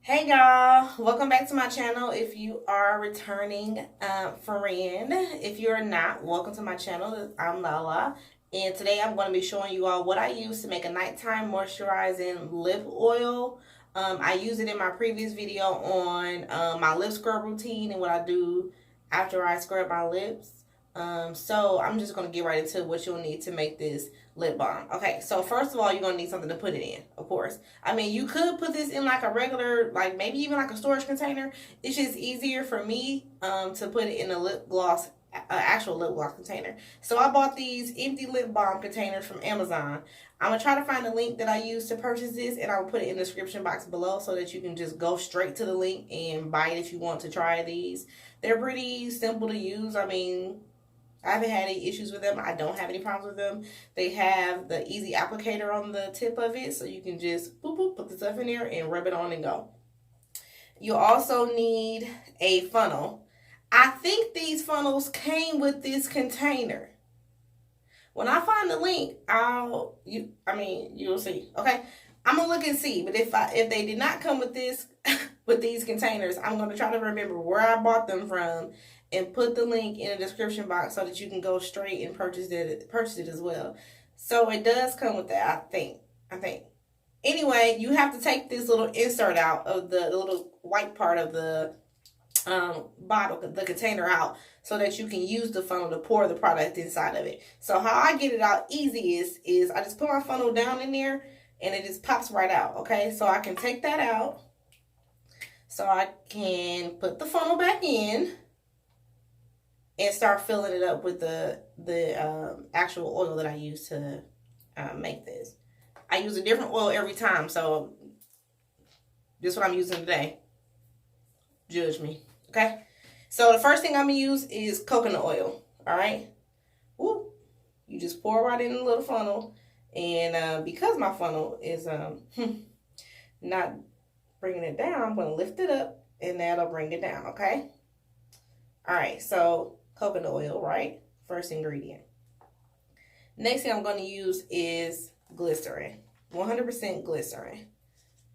Hey y'all, welcome back to my channel. If you are a returning friend, if you're not, welcome to my channel. I'm Lala, and today I'm going to be showing you all what I use to make a nighttime moisturizing lip oil. I used it in my previous video on my lip scrub routine and what I do after I scrub my lips. So I'm just going to get right into what you'll need to make this lip balm. Okay, so first of all, you're going to need something to put it in, of course. I mean, you could put this in like a regular, like maybe even like a storage container. It's just easier for me to put it in a lip gloss, actual lip gloss container. So I bought these empty lip balm containers from Amazon. I'm going to try to find the link that I used to purchase this, and I'll put it in the description box below so that you can just go straight to the link and buy it if you want to try these. They're pretty simple to use. I mean, I haven't had any issues with them. I don't have any problems with them. They have the easy applicator on the tip of it, so you can just boop boop put the stuff in there and rub it on and go. You also need a funnel. I think these funnels came with this container. When I find the link, you'll see. Okay, I'm gonna look and see. But if they did not come with this with these containers, I'm gonna try to remember where I bought them from and put the link in the description box so that you can go straight and purchase it as well. So it does come with that, I think. Anyway, you have to take this little insert out of the little white part of the bottle, the container out, so that you can use the funnel to pour the product inside of it. So how I get it out easy is I just put my funnel down in there and it just pops right out. Okay, so I can take that out. So I can put the funnel back in and start filling it up with the actual oil that I use to make this. I use a different oil every time, so this is what I'm using today. Judge me, okay? So the first thing I'm gonna use is coconut oil. All right, woo! You just pour right in the little funnel, and because my funnel is not bringing it down, I'm gonna lift it up, and that'll bring it down. Okay. All right, so coconut oil, right? First ingredient. Next thing I'm going to use is glycerin. 100% glycerin.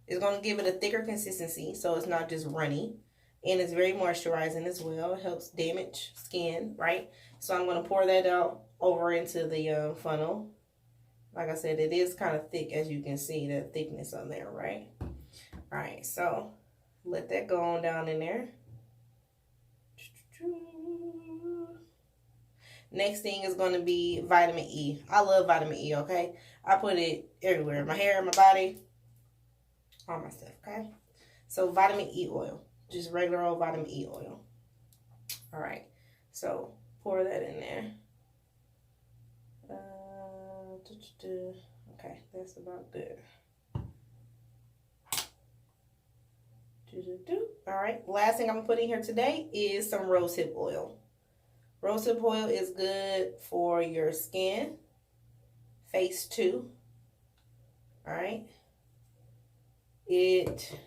It's going to give it a thicker consistency so it's not just runny. And it's very moisturizing as well. It helps damage skin, right? So I'm going to pour that out over into the funnel. Like I said, it is kind of thick, as you can see, the thickness on there, right? All right, so let that go on down in there. Next thing is going to be vitamin E. I love vitamin E, okay? I put it everywhere. My hair, my body, all my stuff, okay? So vitamin E oil. Just regular old vitamin E oil. All right. So pour that in there. Okay, that's about good. All right. Last thing I'm going to put in here today is some rosehip oil. Rosehip oil is good for your skin, face too. All right. It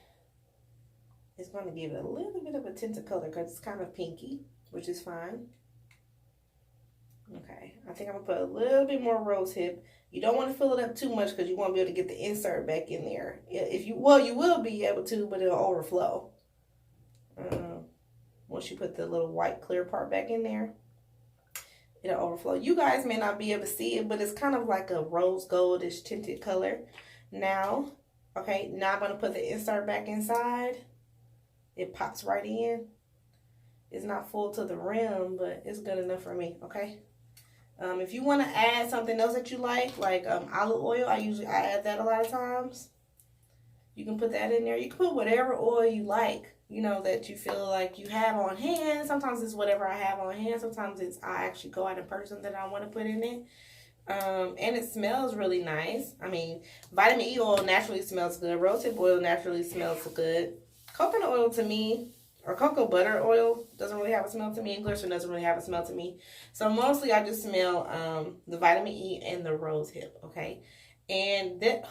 is going to give it a little bit of a tint of color because it's kind of pinky, which is fine. Okay, I think I'm going to put a little bit more rosehip. You don't want to fill it up too much because you won't be able to get the insert back in there. If you, well, you will be able to, but it'll overflow. Once you put the little white clear part back in there, it'll overflow. You guys may not be able to see it, but it's kind of like a rose goldish tinted color now. Okay, now I'm going to put the insert back inside. It pops right in. It's not full to the rim, but it's good enough for me, okay? If you want to add something else that you like olive oil, I add that a lot of times. You can put that in there. You can put whatever oil you like, you know, that you feel like you have on hand. Sometimes it's whatever I have on hand. Sometimes it's I actually go out in person that I want to put in it. And it smells really nice. I mean, vitamin E oil naturally smells good. Rosehip oil naturally smells good. Coconut oil to me, or cocoa butter oil, doesn't really have a smell to me, and glycerin doesn't really have a smell to me. So mostly I just smell the vitamin E and the rosehip, okay? And that,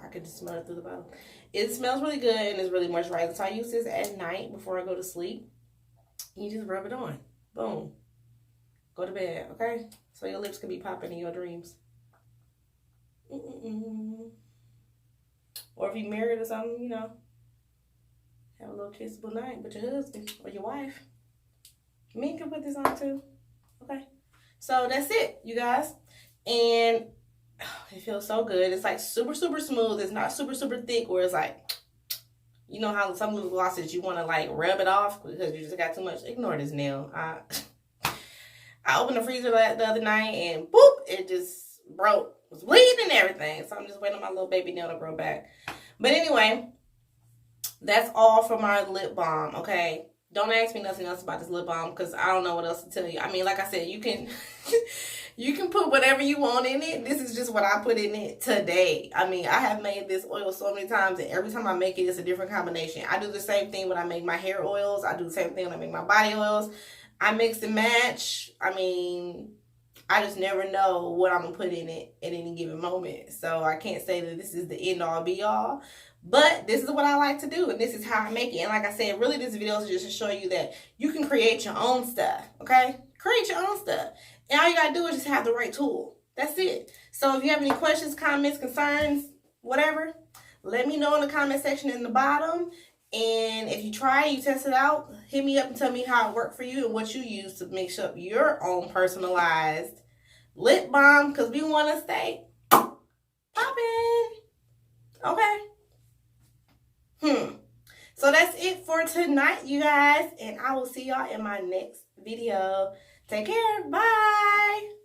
I can just smell it through the bottle. It smells really good and it's really moisturizing. So I use this at night before I go to sleep. You just rub it on. Boom. Go to bed, okay? So your lips can be popping in your dreams. Or if you're married or something, you know, Have a little kissable night with your husband or your wife. Me can put this on too. Okay. So that's it, you guys. And it feels so good. It's like super, super smooth. It's not super, super thick where it's like, you know how some lip glosses you want to like rub it off because you just got too much. Ignore this nail. I opened the freezer the other night and boop, it just broke. It was bleeding and everything. So I'm just waiting on my little baby nail to grow back. But anyway, that's all for my lip balm, okay? Don't ask me nothing else about this lip balm because I don't know what else to tell you. I mean, like I said, you can you can put whatever you want in it. This is just what I put in it today. I mean, I have made this oil so many times, and every time I make it, it's a different combination. I do the same thing when I make my hair oils. I do the same thing when I make my body oils. I mix and match. I mean, I just never know what I'm going to put in it at any given moment. So I can't say that this is the end all be all. But this is what I like to do, and this is how I make it. And like I said, really this video is just to show you that you can create your own stuff, okay? Create your own stuff. And all you got to do is just have the right tool. That's it. So if you have any questions, comments, concerns, whatever, let me know in the comment section in the bottom. And if you try it, you test it out, hit me up and tell me how it worked for you and what you use to mix up your own personalized lip balm, because we want to stay popping. Okay? So that's it for tonight, you guys. And I will see y'all in my next video. Take care. Bye.